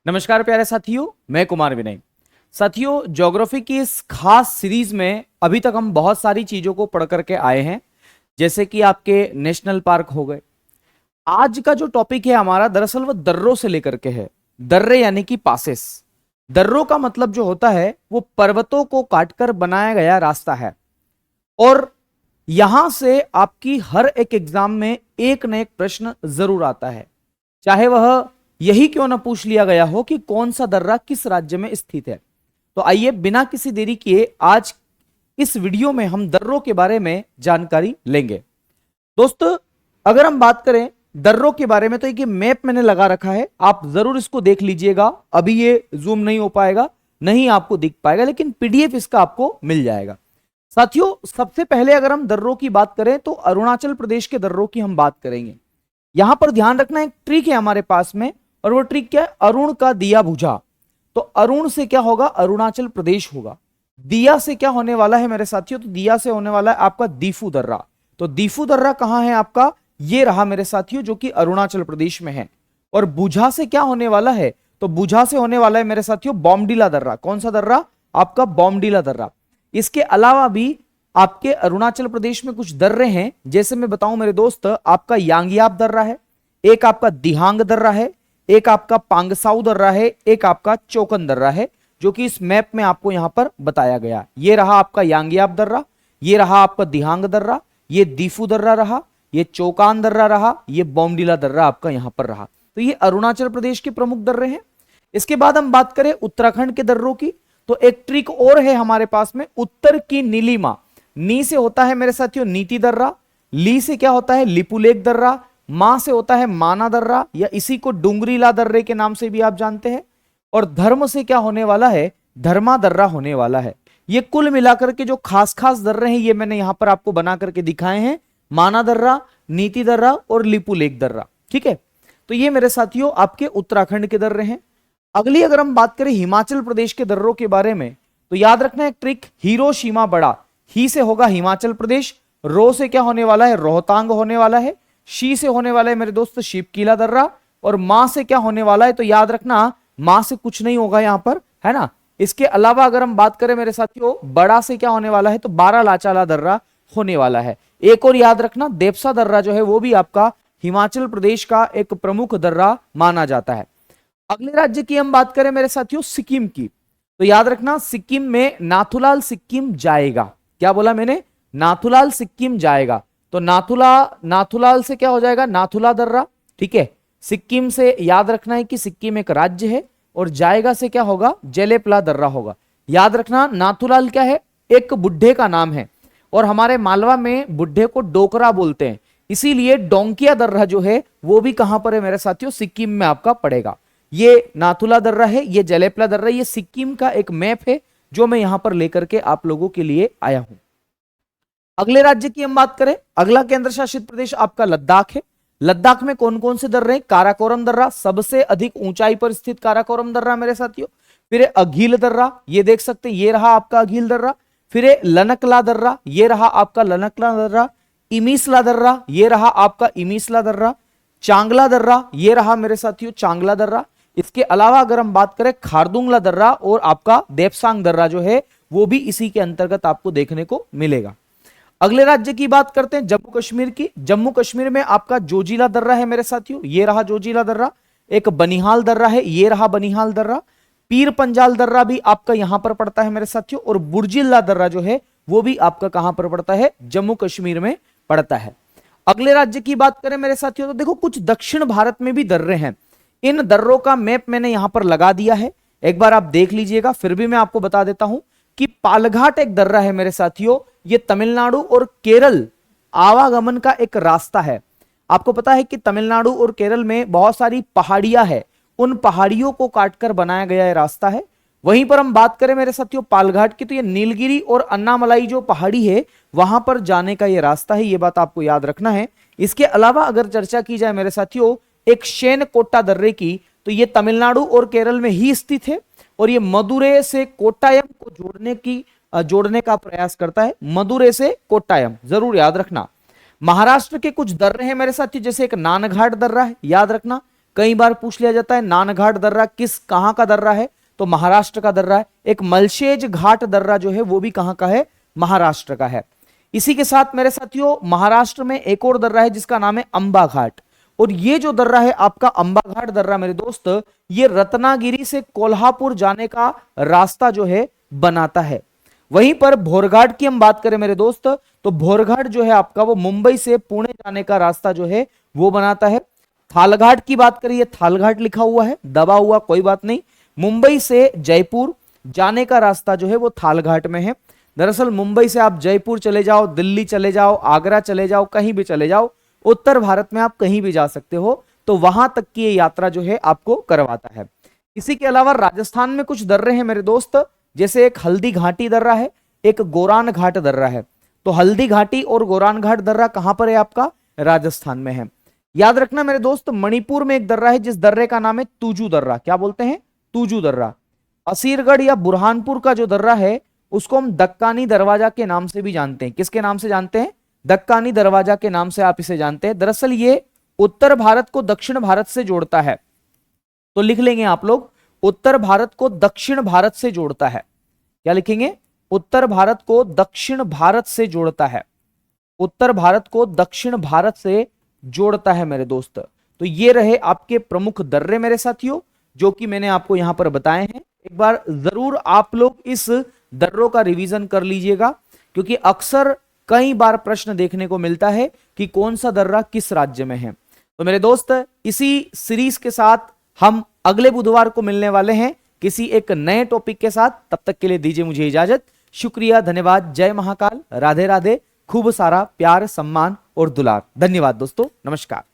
नमस्कार प्यारे साथियों, मैं कुमार विनय। साथियों, ज्योग्राफी की इस खास सीरीज में अभी तक हम बहुत सारी चीजों को पढ़ करके आए हैं, जैसे कि आपके नेशनल पार्क हो गए। आज का जो टॉपिक है हमारा, दरअसल वो दर्रों से लेकर के है। दर्रे यानी कि पासेस। दर्रों का मतलब जो होता है वो पर्वतों को काटकर बनाया गया रास्ता है। और यहां से आपकी हर एक एग्जाम में एक न एक प्रश्न जरूर आता है, चाहे वह यही क्यों ना पूछ लिया गया हो कि कौन सा दर्रा किस राज्य में स्थित है। तो आइए बिना किसी देरी किए आज इस वीडियो में हम दर्रों के बारे में जानकारी लेंगे। दोस्तों, अगर हम बात करें दर्रों के बारे में तो एक मैप मैंने लगा रखा है, आप जरूर इसको देख लीजिएगा। अभी ये जूम नहीं हो पाएगा, नहीं आपको दिख पाएगा, लेकिन पीडीएफ इसका आपको मिल जाएगा। साथियों, सबसे पहले अगर हम दर्रों की बात करें तो अरुणाचल प्रदेश के दर्रों की हम बात करेंगे। यहां पर ध्यान रखना, एक ट्रिक है हमारे पास में, और वो ट्रिक क्या है? अरुण का दिया बुझा। तो अरुण से क्या होगा? अरुणाचल प्रदेश होगा। दिया से क्या होने वाला है मेरे साथियों? तो दिया से होने वाला है आपका दीफू दर्रा। तो दीफू दर्रा कहां है आपका? ये रहा मेरे साथियों, जो कि अरुणाचल प्रदेश में है। और बुझा से क्या होने वाला है? तो बुझा से होने वाला है मेरे साथियों बॉमडीला दर्रा। कौन सा दर्रा? आपका बॉमडीला दर्रा। इसके अलावा भी आपके अरुणाचल प्रदेश में कुछ दर्रे हैं, जैसे मैं बताऊं मेरे दोस्त, आपका यांगियाब दर्रा है, एक आपका दिहांग दर्रा है, एक आपका पांगसाउ दर्रा है, एक आपका चौकन दर्रा है, जो कि इस मैप में आपको यहां पर बताया गया। ये रहा आपका यांगियाब दर्रा, ये रहा आपका दिहांग दर्रा, ये दीफू दर्रा रहा, ये चौकान दर्रा रहा, ये बॉमडीला दर्रा आपका यहां पर रहा। तो ये अरुणाचल प्रदेश के प्रमुख दर्रे हैं। इसके बाद हम बात करें उत्तराखंड के दर्रों की, तो एक ट्रिक और है हमारे पास में, उत्तर की नीलिमा। नी से होता है मेरे साथियों नीति दर्रा, ली से क्या होता है? लिपुलेख दर्रा, मां से होता है माना दर्रा, या इसी को डुंगरीला दर्रे के नाम से भी आप जानते हैं। और धर्म से क्या होने वाला है? धर्मा दर्रा होने वाला है। ये कुल मिलाकर के जो खास खास दर्रे हैं ये मैंने यहां पर आपको बना करके दिखाए हैं, माना दर्रा, नीति दर्रा और लिपुलेख दर्रा। ठीक है, तो ये मेरे साथियों आपके उत्तराखंड के दर्रे हैं। अगली अगर हम बात करें हिमाचल प्रदेश के दर्रों के बारे में, तो याद रखना एक ट्रिक, हिरोशिमा बड़ा। ही से होगा हिमाचल प्रदेश, रो से क्या होने वाला है? रोहतांग होने वाला है, शी से होने वाला है मेरे दोस्त शिवकीला दर्रा, और मां से क्या होने वाला है? तो याद रखना मां से कुछ नहीं होगा यहां पर, है ना। इसके अलावा अगर हम बात करें मेरे साथियों बड़ा से क्या होने वाला है? तो बारा लाचाला दर्रा होने वाला है। एक और याद रखना, देपसा दर्रा जो है वो भी आपका हिमाचल प्रदेश का एक प्रमुख दर्रा माना जाता है। अगले राज्य की हम बात करें मेरे साथियों सिक्किम की, तो याद रखना सिक्किम में नाथुलाल सिक्किम जाएगा। क्या बोला मैंने? नाथुलाल सिक्किम जाएगा। तो नाथुलाल से क्या हो जाएगा? नाथुला दर्रा। ठीक है, सिक्किम से याद रखना है कि सिक्किम एक राज्य है, और जाएगा से क्या होगा? जेलेपला दर्रा होगा। याद रखना नाथुलाल क्या है? एक बुढ़े का नाम है, और हमारे मालवा में बुढ़े को डोकरा बोलते हैं, इसीलिए डोंकिया दर्रा जो है वो भी कहां पर है मेरे साथियों? सिक्किम में आपका पड़ेगा। ये नाथुला दर्रा है, ये जलेपला दर्रा, ये सिक्किम का एक मैप है जो मैं यहां पर लेकर के आप लोगों के लिए आया हूं। अगले राज्य की हम बात करें, अगला केंद्र शासित प्रदेश आपका लद्दाख है। लद्दाख में कौन कौन से दर्रे हैं? काराकोरम दर्रा, सबसे अधिक ऊंचाई पर स्थित काराकोरम दर्रा मेरे साथियों। फिर अघील दर्रा, ये देख सकते हैं, ये रहा आपका अघील दर्रा। फिर लनकला दर्रा, ये रहा आपका लनकला दर्रा। इमीसला दर्रा, ये रहा आपका इमीसला दर्रा। चांगला दर्रा, ये रहा मेरे साथियों चांगला दर्रा। इसके अलावा अगर हम बात करें खारदुंगला दर्रा और आपका देपसांग दर्रा जो है वो भी इसी के अंतर्गत आपको देखने को मिलेगा। अगले राज्य की बात करते हैं जम्मू कश्मीर की। जम्मू कश्मीर में आपका जोजिला दर्रा है मेरे साथियों, ये रहा जोजिला दर्रा। एक बनिहाल दर्रा है, ये रहा बनिहाल दर्रा। पीर पंजाल दर्रा भी आपका यहां पर पड़ता है मेरे साथियों, और बुर्जिल्ला दर्रा जो है वो भी आपका कहां पर पड़ता है? जम्मू कश्मीर में पड़ता है। अगले राज्य की बात करें मेरे साथियों तो देखो कुछ दक्षिण भारत में भी दर्रे हैं। इन दर्रों का मैप मैंने यहां पर लगा दिया है, एक बार आप देख लीजिएगा। फिर भी मैं आपको बता देता हूं कि पालघाट एक दर्रा है मेरे साथियों, ये तमिलनाडु और केरल आवागमन का एक रास्ता है। आपको पता है कि तमिलनाडु और केरल में बहुत सारी पहाड़ियां हैं, उन पहाड़ियों को काटकर बनाया गया ये रास्ता है। वहीं पर हम बात करें मेरे साथियों पालघाट की, तो ये नीलगिरी और अन्नामलाई जो पहाड़ी है वहां पर जाने का ये रास्ता है, ये बात आपको याद रखना है। इसके अलावा अगर चर्चा की जाए मेरे साथियों एक शेन कोट्टा दर्रे की, तो ये तमिलनाडु और केरल में ही स्थित है, और ये मदुरै से कोट्टायम को जोड़ने का प्रयास करता है। मदुरै से कोट्टायम जरूर याद रखना। महाराष्ट्र के कुछ दर्रे हैं मेरे साथियों, जैसे एक नानघाट दर्रा है, याद रखना। कई बार पूछ लिया जाता है नानघाट दर्रा किस कहां का दर्रा है, तो महाराष्ट्र का दर्रा है। एक मलशेज घाट दर्रा जो है वो भी कहां का है, महाराष्ट्र का है। इसी के साथ मेरे साथियों महाराष्ट्र में एक और दर्रा है जिसका नाम है अंबा घाट, और ये जो दर्रा है आपका अंबा घाट दर्रा मेरे दोस्त, ये रत्नागिरी से कोल्हापुर जाने का रास्ता जो है बनाता है। वहीं पर भोरघाट की हम बात करें मेरे दोस्त, तो भोरघाट जो है आपका वो मुंबई से पुणे जाने का रास्ता जो है वो बनाता है। थालघाट की बात करिए, थालघाट लिखा हुआ है, दबा हुआ कोई बात नहीं, मुंबई से जयपुर जाने का रास्ता जो है वो थालघाट में है। दरअसल मुंबई से आप जयपुर चले जाओ, दिल्ली चले जाओ, आगरा चले जाओ, कहीं भी चले जाओ, उत्तर भारत में आप कहीं भी जा सकते हो, तो वहां तक की ये यात्रा जो है आपको करवाता है। इसी के अलावा राजस्थान में कुछ दर्रे हैं मेरे दोस्त, जैसे एक हल्दी घाटी दर्रा है, एक गोरान घाट दर्रा है। तो हल्दी घाटी और गोरान घाट दर्रा कहां पर है आपका, राजस्थान में है। याद रखना मेरे दोस्त मणिपुर में एक दर्रा है जिस दर्रे का नाम है तुजू दर्रा। क्या बोलते हैं, तुजू दर्रा। असीरगढ़ या बुरहानपुर का जो दर्रा है उसको हम दक्कानी दरवाजा के नाम से भी जानते हैं। किसके नाम से जानते हैं, दक्कानी दरवाजा के नाम से आप इसे जानते हैं। दरअसल ये उत्तर भारत को दक्षिण भारत से जोड़ता है, तो लिख लेंगे आप लोग, उत्तर भारत को दक्षिण भारत से जोड़ता है। क्या लिखेंगे, उत्तर भारत को दक्षिण भारत से जोड़ता है, उत्तर भारत को दक्षिण भारत से जोड़ता है मेरे दोस्त। तो ये रहे आपके प्रमुख दर्रे मेरे साथियों, जो कि मैंने आपको यहां पर बताए हैं। एक बार जरूर आप लोग इस दर्रों का रिवीजन कर लीजिएगा, क्योंकि अक्सर कई बार प्रश्न देखने को मिलता है कि कौन सा दर्रा किस राज्य में है। तो मेरे दोस्त इसी सीरीज के साथ हम अगले बुधवार को मिलने वाले हैं किसी एक नए टॉपिक के साथ। तब तक के लिए दीजिए मुझे इजाजत। शुक्रिया, धन्यवाद, जय महाकाल, राधे राधे, खूब सारा प्यार, सम्मान और दुलार। धन्यवाद दोस्तों, नमस्कार।